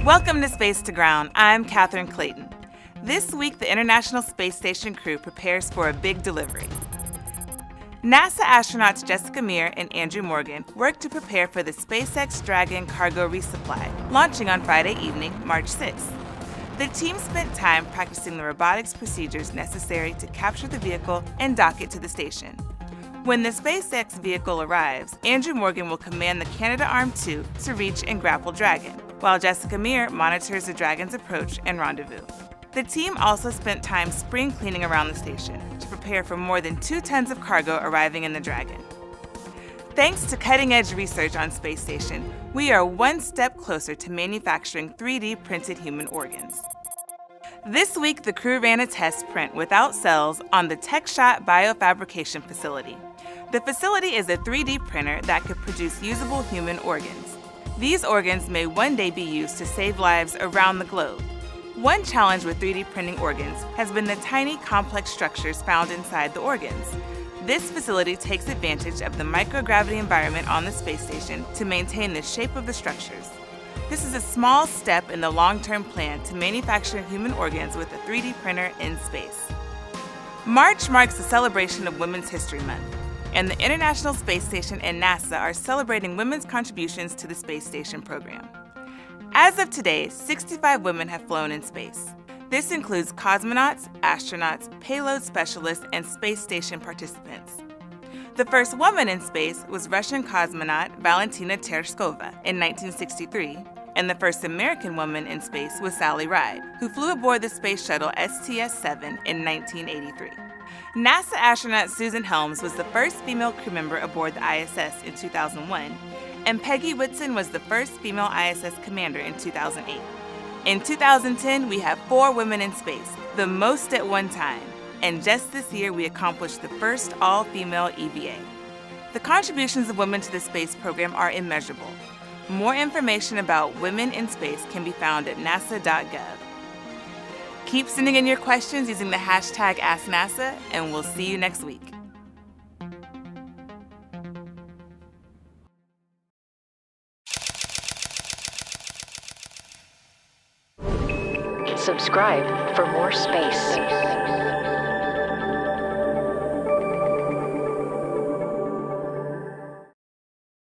Welcome to Space to Ground. I'm Katherine Clayton. This week, the International Space Station crew prepares for a big delivery. NASA astronauts Jessica Meir and Andrew Morgan work to prepare for the SpaceX Dragon cargo resupply, launching on Friday evening, March 6th. The team spent time practicing the robotics procedures necessary to capture the vehicle and dock it to the station. When the SpaceX vehicle arrives, Andrew Morgan will command the Canadarm2 to reach and grapple Dragon, while Jessica Meir monitors the Dragon's approach and rendezvous. The team also spent time spring cleaning around the station to prepare for more than 2 tons of cargo arriving in the Dragon. Thanks to cutting-edge research on Space Station, we are one step closer to manufacturing 3D printed human organs. This week, the crew ran a test print without cells on the TechShot biofabrication facility. The facility is a 3D printer that could produce usable human organs. These organs may one day be used to save lives around the globe. One challenge with 3D printing organs has been the tiny, complex structures found inside the organs. This facility takes advantage of the microgravity environment on the space station to maintain the shape of the structures. This is a small step in the long-term plan to manufacture human organs with a 3D printer in space. March marks the celebration of Women's History Month, and the International Space Station and NASA are celebrating women's contributions to the space station program. As of today, 65 women have flown in space. This includes cosmonauts, astronauts, payload specialists, and space station participants. The first woman in space was Russian cosmonaut Valentina Tereshkova in 1963, and the first American woman in space was Sally Ride, who flew aboard the space shuttle STS-7 in 1983. NASA astronaut Susan Helms was the first female crew member aboard the ISS in 2001, and Peggy Whitson was the first female ISS commander in 2008. In 2010, we have 4 women in space, the most at one time, and just this year we accomplished the first all-female EVA. The contributions of women to the space program are immeasurable. More information about women in space can be found at nasa.gov. Keep sending in your questions using the hashtag AskNASA, and we'll see you next week. Subscribe for more space.